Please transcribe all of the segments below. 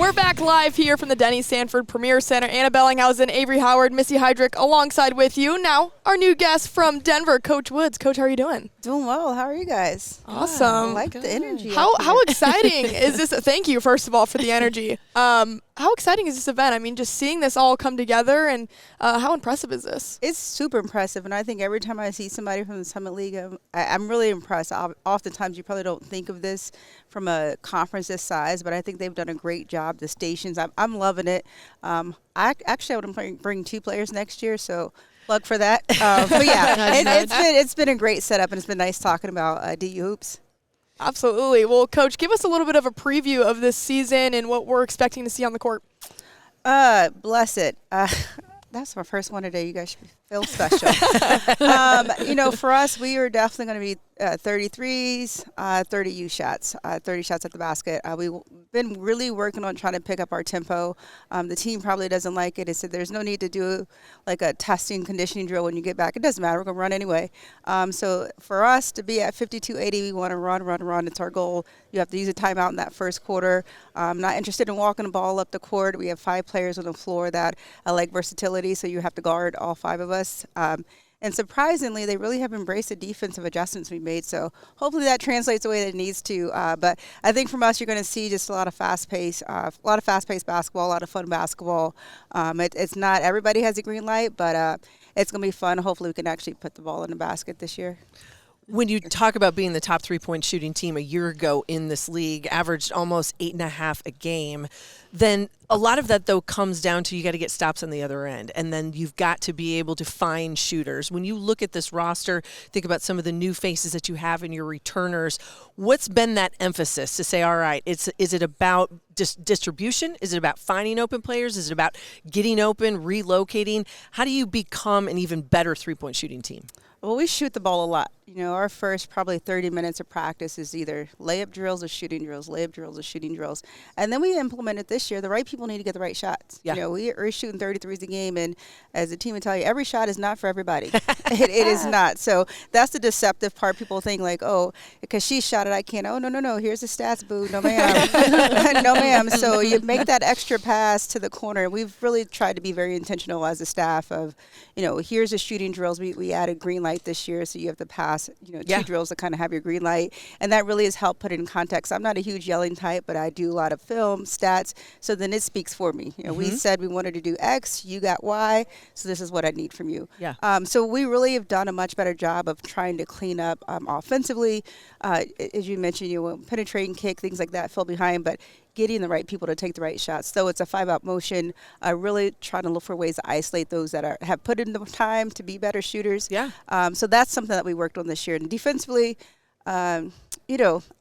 We're back live here from the Denny Sanford Premier Center. Anna Bellinghausen, Avery Howard, Missy Heydrich alongside with you. Now, our new guest from Denver, Coach Woods. Coach, how are you doing? Doing well. How are you guys? Awesome. I like the energy. How exciting is this? Thank you, first of all, for the energy. How exciting is this event? I mean, just seeing this all come together, and how impressive is this? It's super impressive, and I think every time I see somebody from the Summit League, I'm really impressed. Oftentimes, you probably don't think of this from a conference this size, but I think they've done a great job. The stations, I'm loving it. I want to bring 2 players next year, so plug for that. But yeah, it's been a great setup, and it's been nice talking about DU hoops. Absolutely. Well, Coach, give us a little bit of a preview of this season and what we're expecting to see on the court. Bless it. That's my first one today. You guys should feel special. For us, we are definitely going to be 33s, 30 U shots, 30 shots at the basket. We've been really working on trying to pick up our tempo. The team probably doesn't like it. It said there's no need to do like a testing conditioning drill when you get back. It doesn't matter. We're going to run anyway. So for us to be at 52-80, we want to run. It's our goal. You have to use a timeout in that first quarter. I'm not interested in walking the ball up the court. We have 5 players on the floor that like versatility, so you have to guard all 5 of us. And surprisingly, they really have embraced the defensive adjustments we made. So hopefully that translates the way that it needs to. But I think from us, you're going to see just a lot of fast-paced basketball, a lot of fun basketball. It's not everybody has a green light, but it's going to be fun. Hopefully we can actually put the ball in the basket this year. When you talk about being the top 3-point shooting team a year ago in this league, averaged almost 8.5 a game, then a lot of that, though, comes down to you got to get stops on the other end, and then you've got to be able to find shooters. When you look at this roster, think about some of the new faces that you have in your returners, what's been that emphasis to say, all right, is it about distribution? Is it about finding open players? Is it about getting open, relocating? How do you become an even better 3-point shooting team? Well, we shoot the ball a lot. Our first probably 30 minutes of practice is either layup drills or shooting drills, And then we implemented this year, the right people need to get the right shots. Yeah. We're shooting 33s a game, and as a team would tell you, every shot is not for everybody. It is not. So that's the deceptive part. People think like, oh, because she shot it, I can't. Oh, no. Here's the stats, boo. No, ma'am. No, ma'am. So you make that extra pass to the corner. We've really tried to be very intentional as a staff of, here's the shooting drills. We added green light this year, so you have to pass 2 drills to kind of have your green light, and that really has helped put it in context. I'm not a huge yelling type, but I do a lot of film, stats, so then it speaks for me. We said we wanted to do X, you got Y, so this is what I need from you. Yeah. So we really have done a much better job of trying to clean up offensively. As you mentioned, penetrating kick, things like that fell behind, but getting the right people to take the right shots. So it's a 5-out motion, really trying to look for ways to isolate those that have put in the time to be better shooters. Yeah. So that's something that we worked on this year. And defensively, I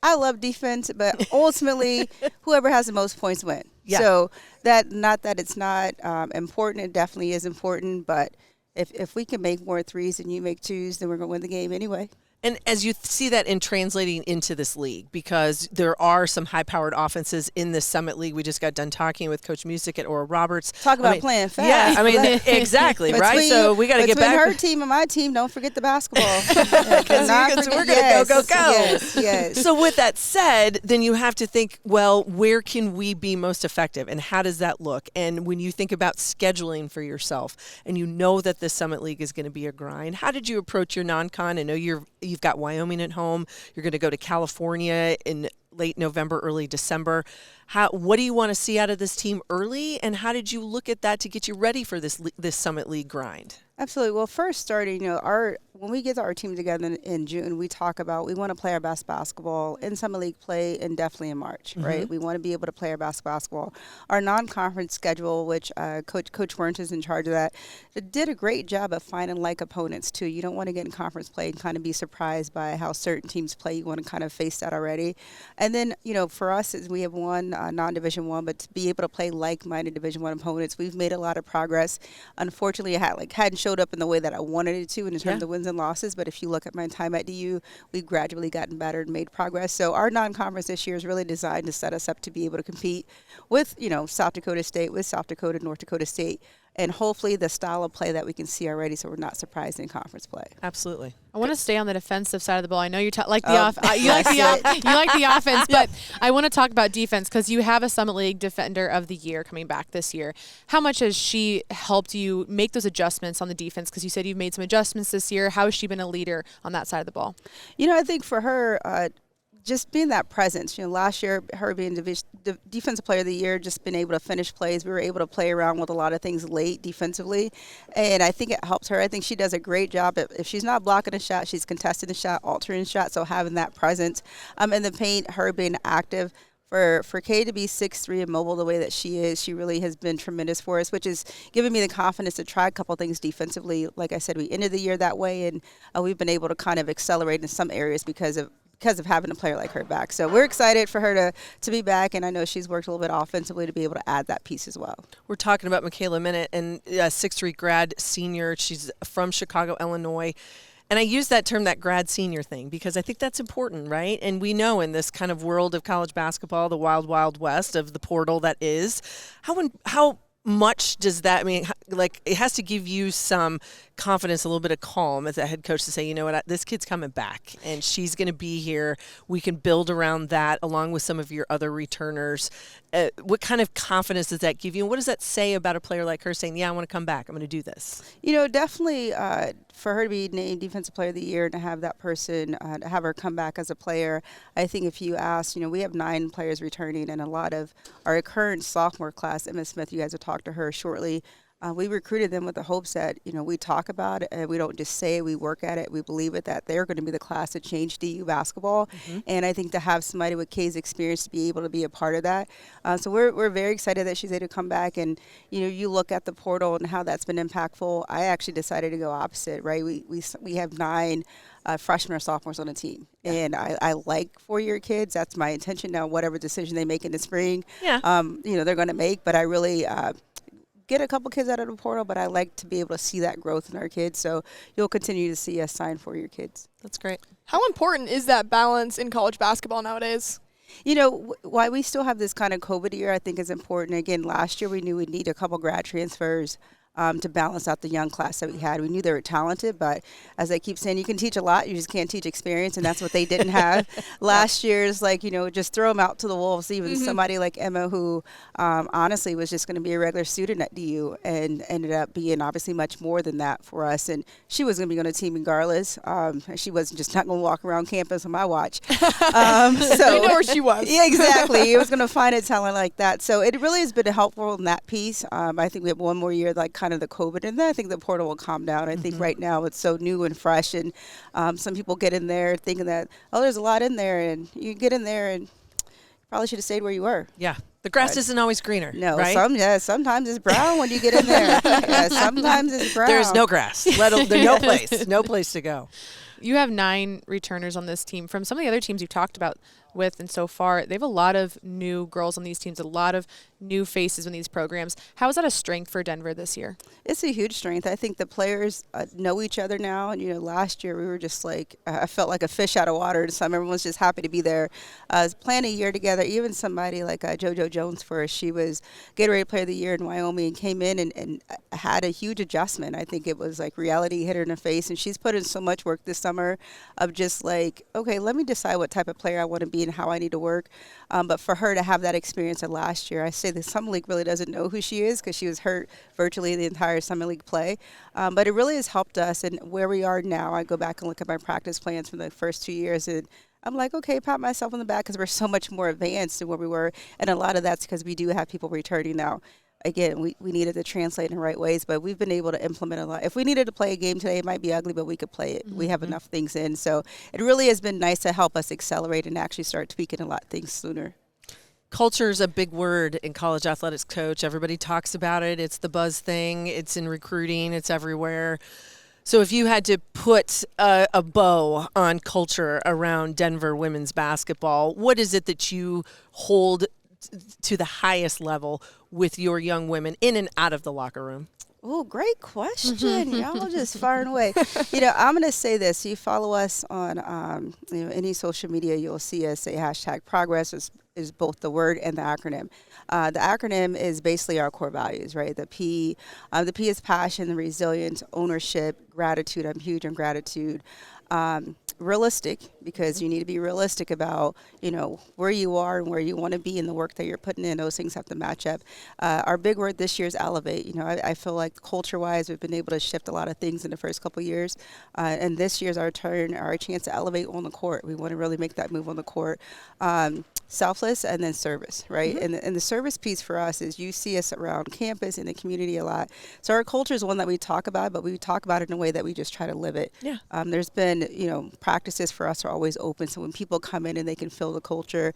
love defense, but ultimately whoever has the most points win. Yeah. So not that it's not important, it definitely is important, but if we can make more 3s than you make 2s, then we're going to win the game anyway. And as you see that in translating into this league, because there are some high-powered offenses in this Summit League. We just got done talking with Coach Music at Oral Roberts. Talk about playing fast. Yeah, exactly, right? So we got to get back. Between her team and my team, don't forget the basketball. We're going to go. Yes. So with that said, then you have to think, well, where can we be most effective, and how does that look? And when you think about scheduling for yourself, and you know that this Summit League is going to be a grind, how did you approach your non-con? I know you've got Wyoming at home. You're going to go to California in late November, early December. What do you want to see out of this team early, and how did you look at that to get you ready for this Summit League grind? Absolutely. Well, first starting, when we get our team together in June, we talk about we want to play our best basketball in Summit League play and definitely in March, right? We want to be able to play our best basketball. Our non-conference schedule, which Coach Wernz is in charge of that, did a great job of finding like opponents too. You don't want to get in conference play and kind of be surprised by how certain teams play. You want to kind of face that already. And then, for us, we have one non-Division I, but to be able to play like-minded Division I opponents, we've made a lot of progress. Unfortunately, it hadn't showed up in the way that I wanted it to in terms of wins and losses, but if you look at my time at DU, we've gradually gotten better and made progress. So our non-conference this year is really designed to set us up to be able to compete with, South Dakota State, with South Dakota, North Dakota State, and hopefully the style of play that we can see already, so we're not surprised in conference play. Absolutely. I want to stay on the defensive side of the ball. I know you like the you like the offense, but I want to talk about defense because you have a Summit League Defender of the Year coming back this year. How much has she helped you make those adjustments on the defense? Because you said you've made some adjustments this year. How has she been a leader on that side of the ball? I think for her, just being that presence. Last year, her being Defensive Player of the Year, just been able to finish plays. We were able to play around with a lot of things late defensively, and I think it helps her. I think she does a great job. If she's not blocking a shot, she's contesting the shot, altering the shot, so having that presence in the paint, her being active. For Kay to be 6'3" and mobile the way that she is, she really has been tremendous for us, which is giving me the confidence to try a couple things defensively. Like I said, we ended the year that way, and we've been able to kind of accelerate in some areas because of having a player like her back. So we're excited for her to be back, and I know she's worked a little bit offensively to be able to add that piece as well. We're talking about Michaela Minute, and a 6'3" grad senior. She's from Chicago, Illinois. And I use that term, that grad senior thing, because I think that's important, right? And we know in this kind of world of college basketball, the wild, wild west of the portal that is, how much does that mean? Like, it has to give you some confidence, a little bit of calm as a head coach to say, you know what, this kid's coming back and she's going to be here. We can build around that along with some of your other returners. What kind of confidence does that give you? And what does that say about a player like her saying, yeah, I want to come back, I'm going to do this? Definitely for her to be named Defensive Player of the Year and to have that person, to have her come back as a player, I think if you ask, we have 9 players returning, and a lot of our current sophomore class, Emma Smith, you guys will talk to her shortly. We recruited them with the hopes that, we talk about it and we don't just say it, we work at it, we believe it, that they're going to be the class to change DU basketball. Mm-hmm. And I think to have somebody with Kay's experience to be able to be a part of that. So we're very excited that she's able to come back. And, you look at the portal and how that's been impactful. I actually decided to go opposite, right? We have 9 freshmen or sophomores on the team. Yeah. And I like 4-year kids. That's my intention now, whatever decision they make in the spring, they're going to make. But I really get a couple kids out of the portal, but I like to be able to see that growth in our kids. So you'll continue to see us sign 4-year kids. That's great. How important is that balance in college basketball nowadays? Why we still have this kind of COVID year, I think is important. Again, last year we knew we'd need a couple grad transfers to balance out the young class that we had. We knew they were talented, but as I keep saying, you can teach a lot, you just can't teach experience, and that's what they didn't have. Last year's just throw them out to the wolves. Even somebody like Emma, who honestly was just going to be a regular student at DU and ended up being obviously much more than that for us, and she was going to be on a team regardless. She wasn't just not going to walk around campus on my watch. So we know where she was. Yeah, exactly. It was going to find a talent like that. So it really has been helpful in that piece. I think we have one more year, kind of the COVID, and then I think the portal will calm down. I think right now it's so new and fresh, and some people get in there thinking that, there's a lot in there, and you get in there and probably should have stayed where you were. Yeah. The grass isn't always greener. No, right? Sometimes it's brown when you get in there. Sometimes it's brown. There's no grass. There's no place to go. You have 9 returners on this team. From some of the other teams you've talked about with and so far, they have a lot of new girls on these teams, a lot of new faces in these programs. How is that a strength for Denver this year? It's a huge strength. I think the players know each other now. And, last year we were just I felt like a fish out of water. So everyone's just happy to be there. Playing a year together, even somebody like JoJo Jones for us, she was Gatorade Player of the Year in Wyoming and came in and had a huge adjustment. I think it was reality hit her in the face. And she's put in so much work this summer of just okay, let me decide what type of player I want to be and how I need to work. But for her to have that experience of last year, I say the Summer League really doesn't know who she is because she was hurt virtually the entire Summer League play. But it really has helped us. And where we are now, I go back and look at my practice plans from the first 2 years, and I'm okay, pat myself on the back because we're so much more advanced than where we were. And a lot of that's because we do have people returning now. Again, we needed to translate in the right ways, but we've been able to implement a lot. If we needed to play a game today, it might be ugly, but we could play it. Mm-hmm. We have enough things in. So it really has been nice to help us accelerate and actually start tweaking a lot of things sooner. Culture is a big word in college athletics, Coach. Everybody talks about it. It's the buzz thing. It's in recruiting. It's everywhere. So if you had to put a bow on culture around Denver women's basketball, what is it that you hold to the highest level with your young women in and out of the locker room? Oh, great question. Y'all just firing away. I'm going to say this. You follow us on any social media, you'll see us say hashtag progress is both the word and the acronym. The acronym is basically our core values, right? The P is passion, resilience, ownership, gratitude. I'm huge on gratitude. Realistic, because you need to be realistic about, where you are and where you want to be in the work that you're putting in. Those things have to match up. Our big word this year is elevate. I feel like culture-wise, we've been able to shift a lot of things in the first couple of years. And this year's our chance to elevate on the court. We want to really make that move on the court. Selfless and then service, right? Mm-hmm. And the service piece for us is you see us around campus and the community a lot. So our culture is one that we talk about, but we talk about it in a way that we just try to live it. Yeah. There's been, practices for us are always open. So when people come in and they can feel the culture,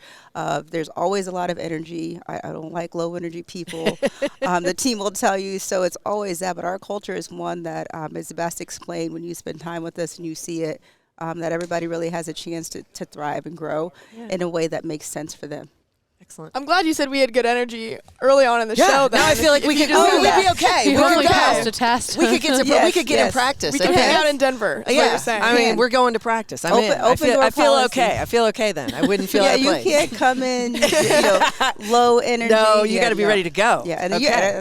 there's always a lot of energy. I don't like low energy people. The team will tell you, so it's always that. But our culture is one that is best explained when you spend time with us and you see it. That everybody really has a chance to thrive and grow in a way that makes sense for them. Excellent. I'm glad you said we had good energy early on in the show. Now I feel like we could. Oh, we'd be okay. You hopefully passed a test. We could get to. We could get in practice. We can hang out in Denver. Is what you're saying. I mean, we're going to practice. I'm in. I feel okay. I feel okay then. I wouldn't feel out of place. You can't come in low energy. No, you got to be ready to go. Yeah, and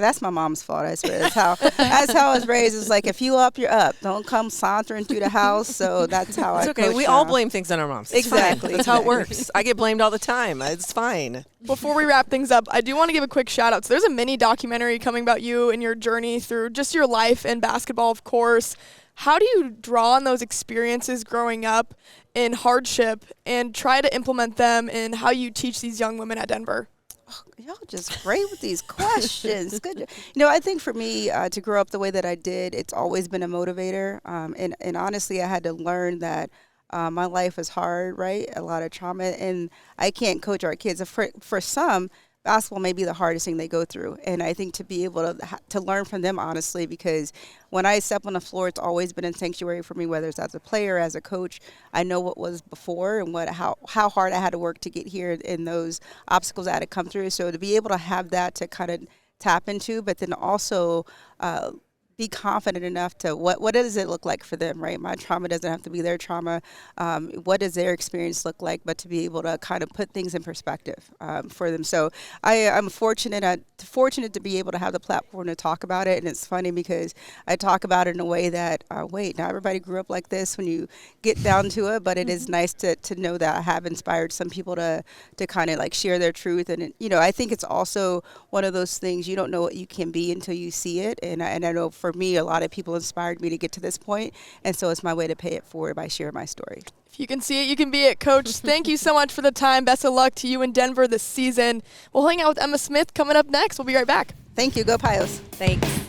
that's my mom's fault. I swear. That's how I was raised. It's like if you up, you're up. Don't come sauntering through the house. So that's how it's I. Okay. We all blame things on our moms. It's exactly. Fine. That's how it works. I get blamed all the time. It's fine. Before we wrap things up, I do want to give a quick shout out. So there's a mini documentary coming about you and your journey through just your life in basketball, of course. How do you draw on those experiences growing up in hardship and try to implement them in how you teach these young women at Denver? Oh, y'all just great with these questions. Good. I think for me to grow up the way that I did, it's always been a motivator. And honestly, I had to learn that my life is hard, right? A lot of trauma, and I can't coach our kids. For some, basketball may be the hardest thing they go through, and I think to be able to learn from them, honestly, because when I step on the floor, it's always been a sanctuary for me, whether it's as a player, as a coach. I know what was before and how hard I had to work to get here and those obstacles I had to come through. So to be able to have that to kind of tap into, but then also be confident enough to what does it look like for them, right? My trauma doesn't have to be their trauma. What does their experience look like? But to be able to kind of put things in perspective for them. So I'm fortunate to be able to have the platform to talk about it. And it's funny because I talk about it in a way that, not everybody grew up like this when you get down to it, but it is nice to know that I have inspired some people to kind of like share their truth. And, I think it's also one of those things you don't know what you can be until you see it. And I know for me, a lot of people inspired me to get to this point, and so it's my way to pay it forward by sharing my story. If you can see it, you can be it, Coach. Thank you so much for the time. Best of luck to you in Denver this season. We'll hang out with Emma Smith coming up next. We'll be right back. Thank you. Go Pios. Thanks.